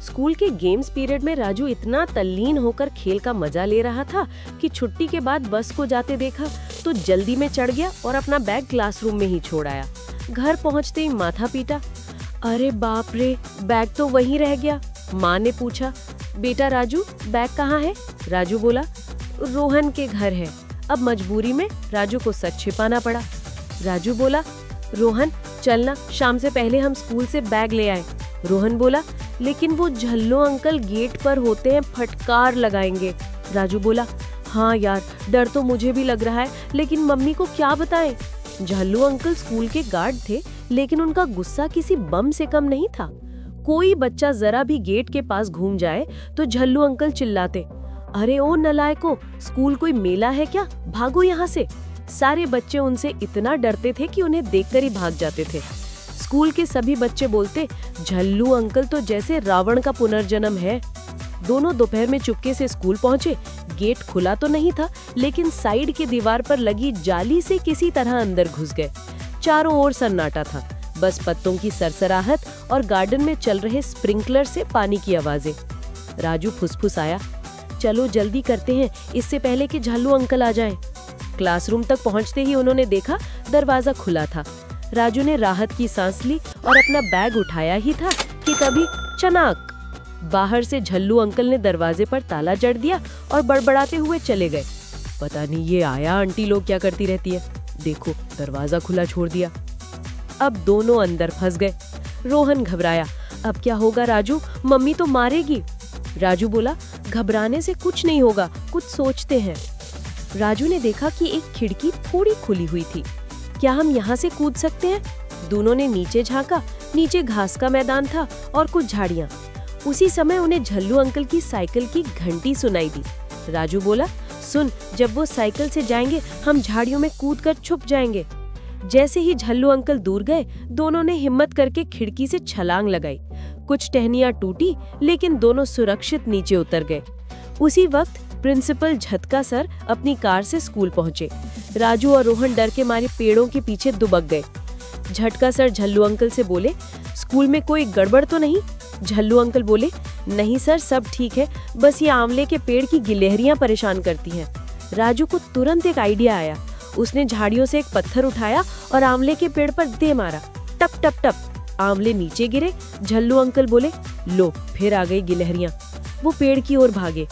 School के games period में राजू इतना तल्लीन होकर खेल का मजा ले रहा था कि छुट्टी के बाद बस को जाते देखा तो जल्दी में चढ़ गया और अपना बैग क्लासरूम में ही छोड़ आया। घर पहुंचते ही माथा पीटा, अरे बाप रे, बैग तो वहीं रह गया। माँ ने पूछा, बेटा राजू बैग कहाँ है? राजू बोला, रोहन के घर है। अब मजबूरी में राजू को सच छिपाना पड़ा। राजू बोला, रोहन चलना, शाम से पहले हम स्कूल से बैग ले आए। रोहन बोला, लेकिन वो झल्लो अंकल गेट पर होते हैं, फटकार लगाएंगे। राजू बोला, हाँ यार, डर तो मुझे भी लग रहा है, लेकिन मम्मी को क्या बताएं? झल्लो अंकल स्कूल के गार्ड थे, लेकिन उनका गुस्सा किसी बम से कम नहीं था। कोई बच्चा जरा भी गेट के पास घूम जाए तो झल्लो अंकल चिल्लाते, अरे ओ नलायको, स्कूल कोई मेला है क्या, भागो यहाँ से। सारे बच्चे उनसे इतना डरते थे कि उन्हें देखकर ही भाग जाते थे। स्कूल के सभी बच्चे बोलते, झल्लू अंकल तो जैसे रावण का पुनर्जन्म है। दोनों दोपहर में चुपके से स्कूल पहुंचे। गेट खुला तो नहीं था, लेकिन साइड के दीवार पर लगी जाली से किसी तरह अंदर घुस गए। चारों ओर सन्नाटा था, बस पत्तों की सरसराहट और गार्डन में चल रहे स्प्रिंकलर से पानी की आवाजें। राजू फुसफुसाया, चलो जल्दी करते हैं, इससे पहले कि झल्लू अंकल आ जाएं। क्लासरूम तक पहुंचते ही उन्होंने देखा दरवाजा खुला था। राजू ने राहत की सांस ली और अपना बैग उठाया ही था कि तभी चनाक, बाहर से झल्लू अंकल ने दरवाजे पर ताला जड़ दिया और बड़बड़ाते हुए चले गए। पता नहीं ये आया आंटी लोग क्या करती रहती है, देखो दरवाजा खुला छोड़ दिया। अब दोनों अंदर फंस गए। रोहन घबराया, अब क्या होगा राजू, मम्मी तो मारेगी। राजू बोला, घबराने से कुछ नहीं होगा, कुछ सोचते हैं। राजू ने देखा कि एक खिड़की थोड़ी खुली हुई थी, क्या हम यहाँ से कूद सकते हैं? दोनों ने नीचे झांका, नीचे घास का मैदान था और कुछ झाड़ियाँ। उसी समय उन्हें झल्लू अंकल की साइकिल की घंटी सुनाई दी। राजू बोला, सुन, जब वो साइकिल से जाएंगे हम झाड़ियों में कूदकर छुप जाएंगे। जैसे ही झल्लू अंकल दूर गए, दोनों ने हिम्मत करके खिड़की से छलांग लगाई। कुछ टहनियां टूटी, लेकिन दोनों सुरक्षित नीचे उतर गए। उसी वक्त प्रिंसिपल झटका सर अपनी कार से स्कूल पहुंचे। राजू और रोहन डर के मारे पेड़ों के पीछे दुबक गए। झटका सर झल्लू अंकल से बोले, स्कूल में कोई गड़बड़ तो नहीं? झल्लू अंकल बोले, नहीं सर, सब ठीक है, बस ये आंवले के पेड़ की गिलहरियां परेशान करती हैं। राजू को तुरंत एक आइडिया आया। उसने झाड़ियों से एक पत्थर उठाया और आंवले के पेड़ पर दे मारा। टप टप टप आंवले नीचे गिरे। झल्लू अंकल बोले, लो, फिर आ गई गिलहरियां। वो पेड़ की ओर भागे।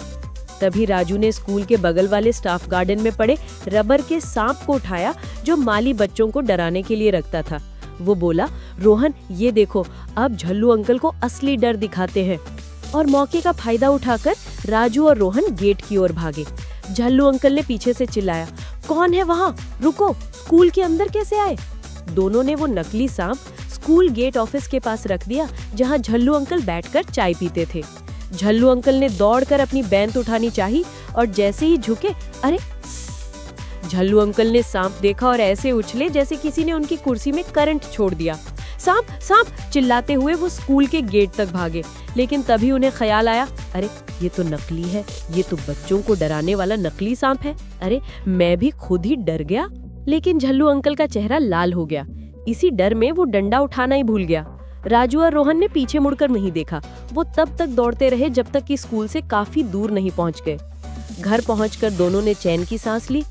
तभी राजू ने स्कूल के बगल वाले स्टाफ गार्डन में पड़े रबर के सांप को उठाया, जो माली बच्चों को डराने के लिए रखता था। वो बोला, रोहन ये देखो, अब झल्लू अंकल को असली डर दिखाते हैं। और मौके का फायदा उठाकर राजू और रोहन गेट की ओर भागे। झल्लू अंकल ने पीछे से चिल्लाया, कौन है वहाँ? रुको, स्कूल के अंदर कैसे आए? दोनों ने वो नकली सांप स्कूल गेट ऑफिस के पास रख दिया, जहाँ झल्लू अंकल बैठकर चाय पीते थे। झल्लू अंकल ने दौड़कर अपनी बैंत उठानी चाही और जैसे ही झुके, अरे! झल्लू अंकल ने सांप देखा और ऐसे उछले जैसे किसी ने उनकी कुर्सी में करंट छोड़ दिया। सांप सांप चिल्लाते हुए वो स्कूल के गेट तक भागे, लेकिन तभी उन्हें ख्याल आया, अरे ये तो नकली है, ये तो बच्चों को डराने वाला नकली सांप है। अरे मैं भी खुद ही डर गया। लेकिन झल्लू अंकल का चेहरा लाल हो गया। इसी डर में वो डंडा उठाना ही भूल गया। राजू और रोहन ने पीछे मुड़कर नहीं देखा। वो तब तक दौड़ते रहे जब तक कि स्कूल से काफी दूर नहीं पहुंच गए। घर पहुंचकर दोनों ने चैन की सांस ली।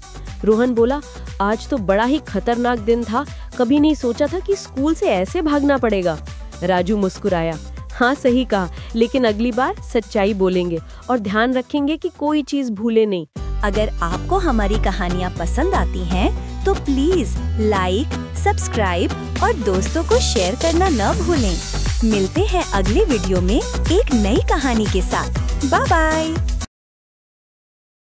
रोहन बोला, आज तो बड़ा ही खतरनाक दिन था, कभी नहीं सोचा था कि स्कूल से ऐसे भागना पड़ेगा। राजू मुस्कुराया, हाँ सही कहा, लेकिन अगली बार सच्चाई बोलेंगे और ध्यान रखेंगे कि कोई चीज भूले नहीं। अगर आपको हमारी कहानियाँ पसंद आती हैं, तो प्लीज लाइक, सब्सक्राइब और दोस्तों को शेयर करना न भूलें। मिलते हैं अगले वीडियो में एक नई कहानी के साथ। Bye bye.